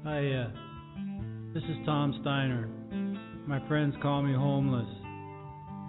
Hi, this is Tom Stiner. My friends call me homeless.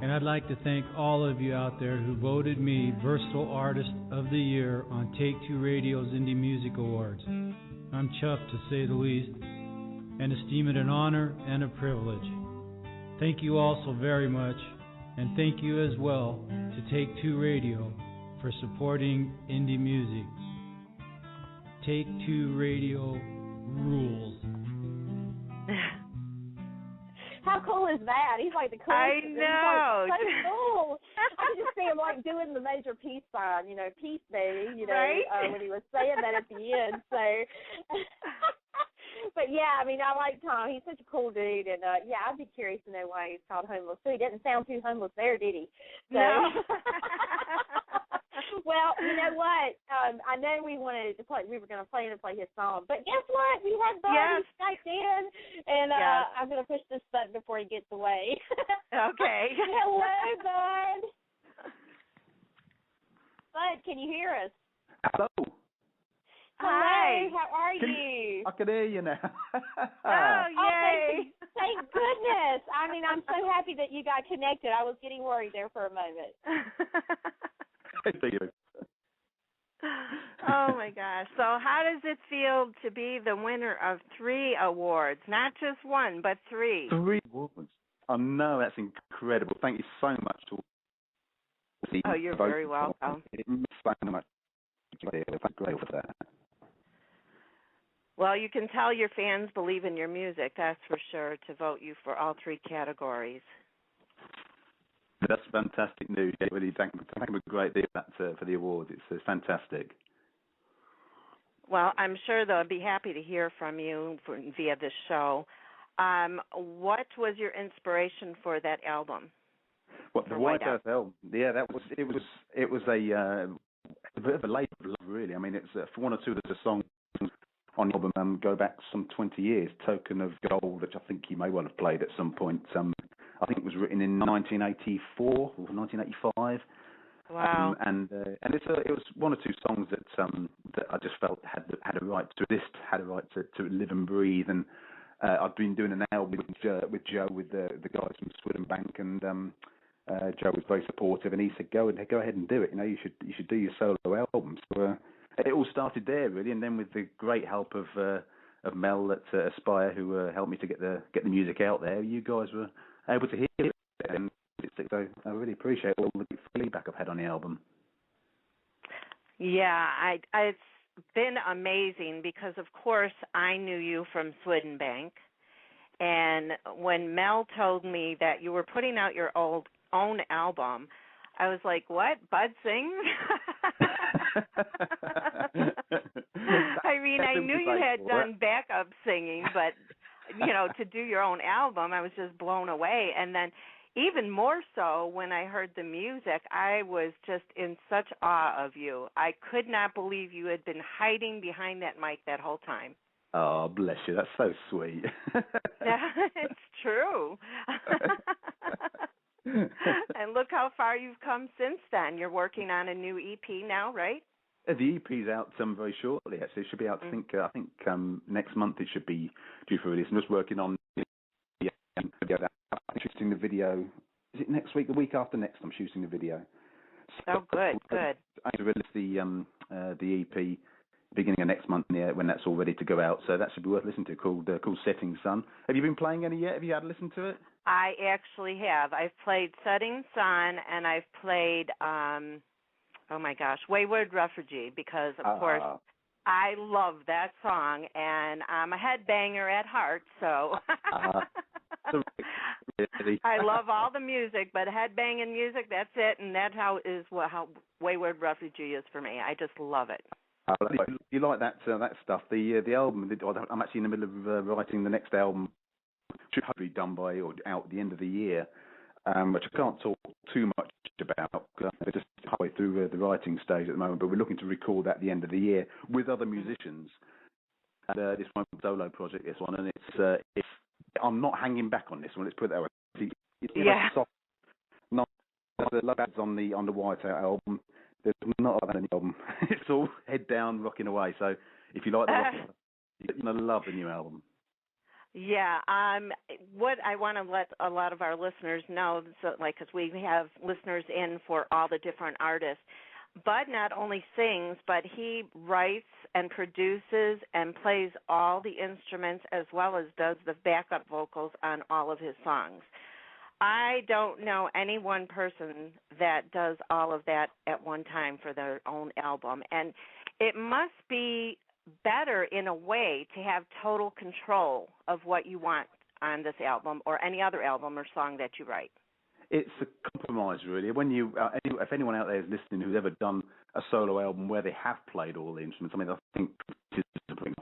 And I'd like to thank all of you out there who voted me Versatile Artist of the Year on Take-Two Radio's Indie Music Awards. I'm chuffed, to say the least, and esteem it an honor and a privilege. Thank you all so very much, and thank you as well to Take-Two Radio for supporting indie music. Take-Two Radio rules. How cool is that? He's like the coolest. I know. Like, so cool. I could just see him like doing the major peace sign, peace baby, right? When he was saying that at the end. So, but yeah, I mean, I like Tom. He's such a cool dude, and yeah, I'd be curious to know why he's called homeless. So he didn't sound too homeless there, did he? So, no. Well, you know what? I know we wanted to play. We were going to play his song, but guess what? We had Bud. Yes. He Skyped in, and yes. I'm going to push this button before he gets away. Okay. Hello, Bud. Bud, can you hear us? Hello. Hi. How are you? I can hear you now. Oh, yay. Thank goodness. I mean, I'm so happy that you got connected. I was getting worried there for a moment. Thank you. Oh, my gosh. So how does it feel to be the winner of 3 awards? Not just 1, but 3. 3 awards. Oh, no, that's incredible. Thank you so much. Oh, you're very welcome. So much. I'm grateful for that. Well, you can tell your fans believe in your music, that's for sure, to vote you for all 3 categories. That's fantastic news. Yeah, really, thank you a great deal for the awards. It's fantastic. Well, I'm sure they'll be happy to hear from you via this show. What was your inspiration for that album? What, the Whiteout album? Yeah, it was a bit of a labor of love, really. I mean, it's for one or two of the songs on the album go back some 20 years. Token of Gold, which I think you may well have played at some point. I think it was written in 1984 or 1985. Wow. And it was one or two songs that I just felt had a right to exist, had a right to live and breathe. And I've been doing an album with Joe, with the guys from Sweden Bank, and Joe was very supportive, and he said, "Go ahead and do it. You should do your solo album." So it all started there, really, and then with the great help of Mel at Aspire, who helped me to get the music out there. You guys were able to hear it, and so I really appreciate all the feedback I've had on the album. Yeah, it's been amazing because, of course, I knew you from Sweden Bank, and when Mel told me that you were putting out your own album, I was like, "What? Bud sings?" I mean, I knew you had done backup singing, but to do your own album, I was just blown away. And then even more so when I heard the music, I was just in such awe of you. I could not believe you had been hiding behind that mic that whole time. Oh, bless you. That's so sweet. It's true. And look how far you've come since then. You're working on a new EP now, right? The EP's out very shortly. Actually, it should be out. I think next month it should be due for release. I'm just working on shooting the video. Is it next week? The week after next, I'm shooting the video. So, good. I release the EP beginning of next month, when that's all ready to go out. So that should be worth listening to. Called Setting Sun. Have you been playing any yet? Have you had a listen to it? I actually have. I've played Setting Sun, and I've played Wayward Refugee, because of course I love that song, and I'm a headbanger at heart, so really. I love all the music, but headbanging music, that's it, and that's how Wayward Refugee is for me. I just love it. You like that stuff? The album. I'm actually in the middle of writing the next album. Should hopefully be done by or out at the end of the year, which I can't talk too much about because we're just halfway through the writing stage at the moment. But we're looking to record that at the end of the year with other musicians. And this one solo project, this one, and it's I'm not hanging back on this one. Let's put it that way. Yeah. Not the love ads on the Whiteout album. There's not that on the album. It's all head down, rocking away. So if you like the rock, You're going to love the new album. Yeah, what I want to let a lot of our listeners know, so like, because we have listeners in for all the different artists, Bud not only sings, but he writes and produces and plays all the instruments as well as does the backup vocals on all of his songs. I don't know any one person that does all of that at one time for their own album, and it must be better in a way to have total control of what you want on this album or any other album or song that you write. It's a compromise, really. When you, if anyone out there is listening who's ever done a solo album where they have played all the instruments, I mean, I think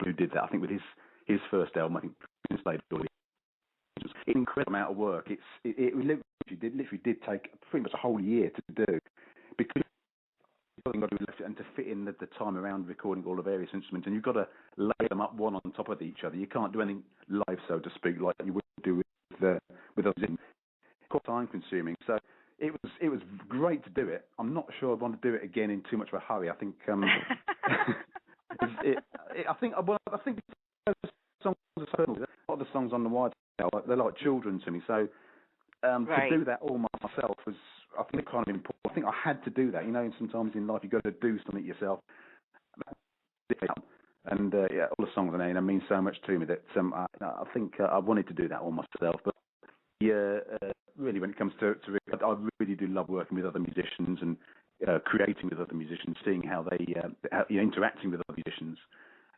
who did that. I think with his first album, I think Prince played all the instruments. It's an incredible amount of work. It literally did take pretty much a whole year to do, because and to fit in the time around recording all the various instruments, and you've got to lay them up one on top of each other. You can't do anything live, so to speak, like you would do with others. Quite time consuming. So it was great to do it. I'm not sure I'd want to do it again in too much of a hurry. I think I think the songs are so, a lot of the songs on the Whiteout, they're like children to me. So right. To do that all myself was, I think, kind of important. I think I had to do that. You know, sometimes in life you've got to do something yourself. And yeah, all the songs on there mean so much to me that I think I wanted to do that all myself. But yeah, really, when it comes to I really do love working with other musicians and creating with other musicians, seeing how they interacting with other musicians.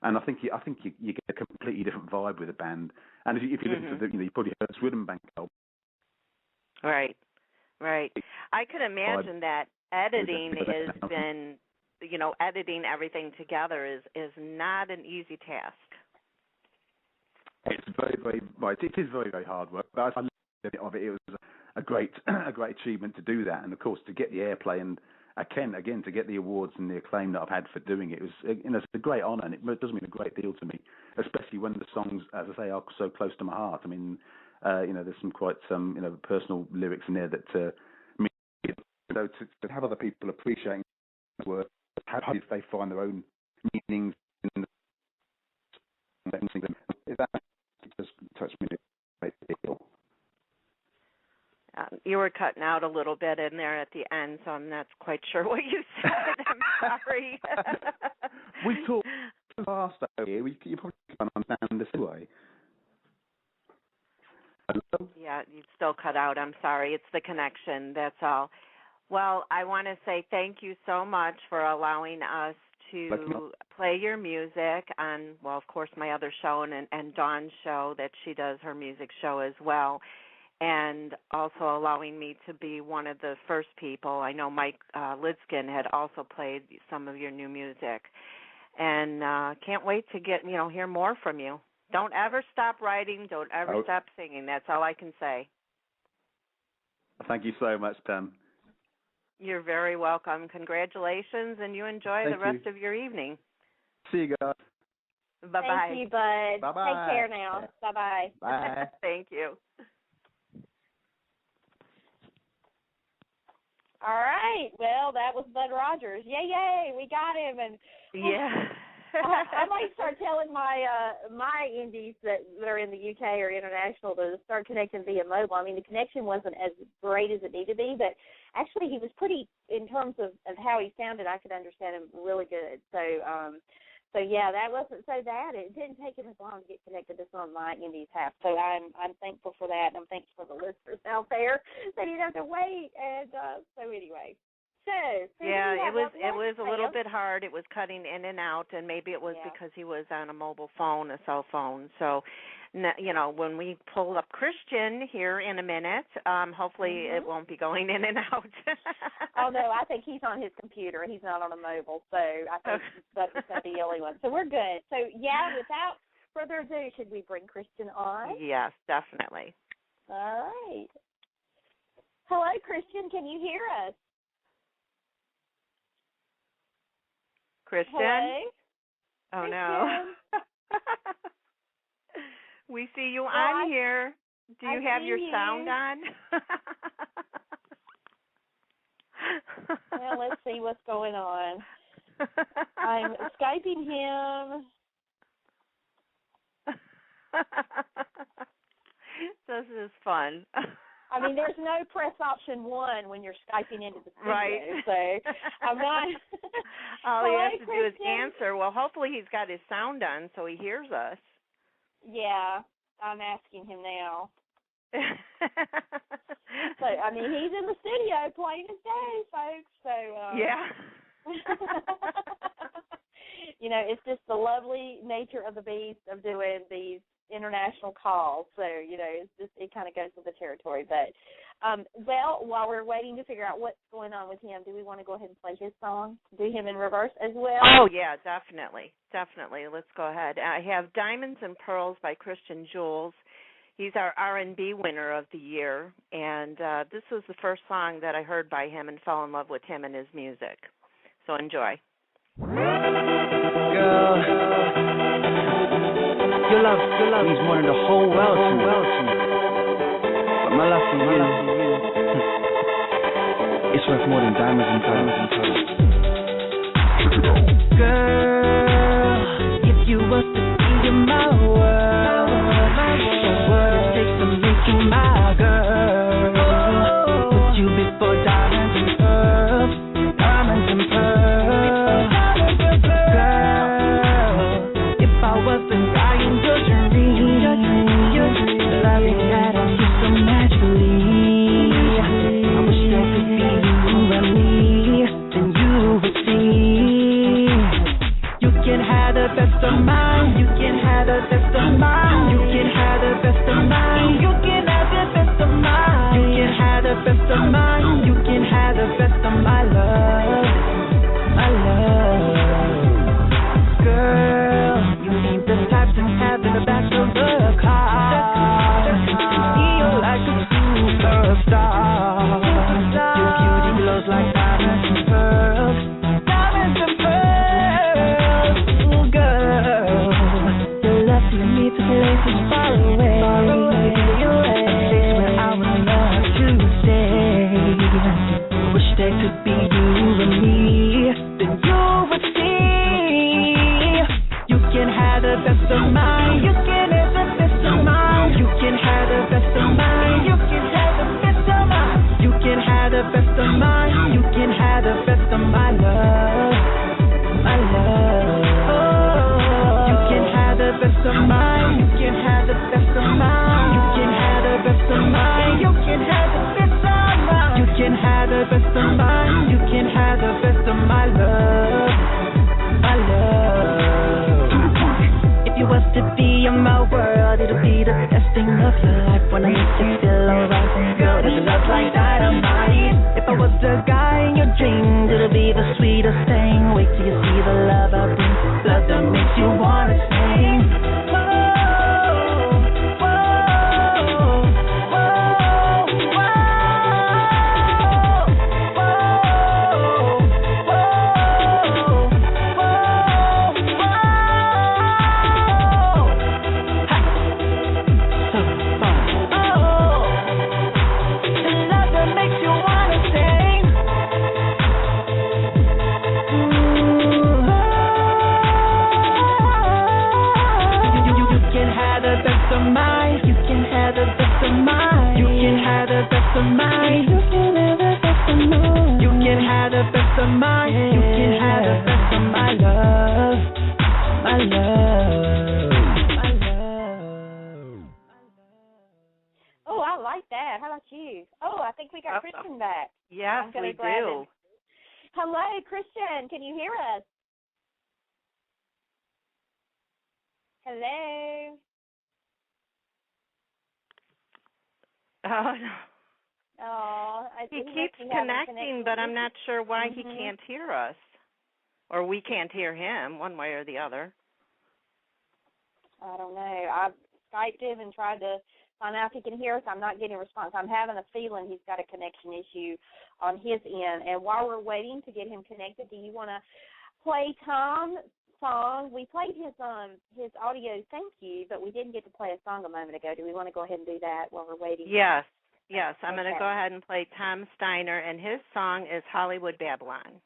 And I think you get a completely different vibe with a band. And if you listen to you probably heard Sweden Bank album. Right. I could imagine that editing has been, editing everything together is not an easy task. It's very, very right. It is very, very hard work. But I love it. It was a great achievement to do that, and of course to get the airplay and again to get the awards and the acclaim that I've had for doing it. It was it's a great honour, and it does mean a great deal to me, especially when the songs, as I say, are so close to my heart. I mean, there's some quite personal lyrics in there that mean, so to have other people appreciating the work, how they find their own meanings in the that just touched me a great deal. You were cutting out a little bit in there at the end, so I'm not quite sure what you said. I'm sorry. We talk fast over here. You probably can't understand this anyway. Hello? Yeah, you still cut out. I'm sorry. It's the connection. That's all. Well, I want to say thank you so much for allowing us to play your music on, well, of course, my other show and Dawn's show that she does her music show as well, and also allowing me to be one of the first people. I know Mike Lidskin had also played some of your new music, and can't wait to hear more from you. Don't ever stop writing. Don't ever stop singing. That's all I can say. Thank you so much, Pam. You're very welcome. Congratulations, and you enjoy the rest of your evening. See you guys. Bye-bye. Thank you, Bud. Bye-bye. Take care now. Yeah. Bye-bye. Bye. Thank you. All right. Well, that was Bud Rogers. Yay, we got him. And yeah. I might start telling my indies that are in the UK or international to start connecting via mobile. I mean, the connection wasn't as great as it needed to be, but actually he was pretty, in terms of how he sounded, I could understand him really good. So yeah, that wasn't so bad. It didn't take him as long to get connected as some of my indies have. So I'm thankful for that, and I'm thankful for the listeners out there that didn't have to wait. And so anyway. So yeah, it was a little bit hard. It was cutting in and out, and maybe it was because he was on a mobile phone, a cell phone. So, when we pull up Christian here in a minute, hopefully it won't be going in and out. Oh, no, I think he's on his computer. He's not on a mobile, so I think that's the only one. So we're good. So, yeah, without further ado, should we bring Christian on? Yes, definitely. All right. Hello, Christian. Can you hear us? Christian? Hello? Oh, Christian. no. We see you on here. Do you have your sound on? Well, let's see what's going on. I'm Skyping him. This is fun. I mean, there's no press option 1 when you're Skyping into the studio, right. So I'm not. All he Hello, has to do is answer. Well, hopefully he's got his sound on so he hears us. Yeah, I'm asking him now. So, I mean, he's in the studio playing his day, folks. So yeah. You know, it's just the lovely nature of the beast of doing these international calls. So, you know, it's just, it kind of goes with the territory. But, well, while we're waiting to figure out what's going on with him, do we want to go ahead and play his song? Do him in reverse as well? Oh, yeah, definitely. Definitely. Let's go ahead. I have Diamonds and Pearls by Christian Jules. He's our R&B winner of the year, and this was the first song that I heard by him and fell in love with him and his music. So enjoy. Girl, your love means more than the whole world to me. But my love for you, it's worth more than diamonds and pearls. Girl, if you was to be in my world, what it takes to make you my girl. Put you before diamonds and pearls, diamonds and pearls. Girl, if I wasn't dying your dream, loving that I do so naturally. I wish there could be you and me, then you would see. You can have the best of mine, you can have the best of mine, you can have the best of mine, you can have the best of mine, you can have the best of mine, you can have the best of my love, my love. Girl, you ain't the type to have in the back of the car. Feel like a superstar. Your beauty glows like diamonds and pearls, diamonds and pearls. Ooh, girl, your love took me to places far away, a place where I would love to stay. Wish there could be you and me, then you would see. You can have the best of mine, you can have the best of mine, you can have the best of mine, you can have the best of mine, you can have the best of mine, you can have the best of my love, my love. Oh, you can have the best of mine, you can have the best of mine, you can have the best of mine, you can have the best of mine, you can have the best of mine, you can have the best of my love, my love. If you was to be in my world, it'll be the best thing of your life. When I make you feel alright, girl, there's love like dynamite. If I was the guy in your dreams, it'll be the sweetest thing. Wait till you see the love I bring, love that makes you wanna sing. Whoa, whoa, whoa, whoa, Christian back. Yes, we do. Hello, Christian. Can you hear us? Hello. Oh, no. Oh, he keeps connecting, but I'm not sure why he can't hear us. Or we can't hear him, one way or the other. I don't know. I've Skyped him and tried to find out if he can hear us. I'm not getting a response. I'm having a feeling he's got a connection issue on his end. And while we're waiting to get him connected, do you want to play Tom's song? We played his audio thank you, but we didn't get to play a song a moment ago. Do we want to go ahead and do that while we're waiting? Yes. I'm going to go ahead and play Tom Stiner, and his song is Hollywood Babylon.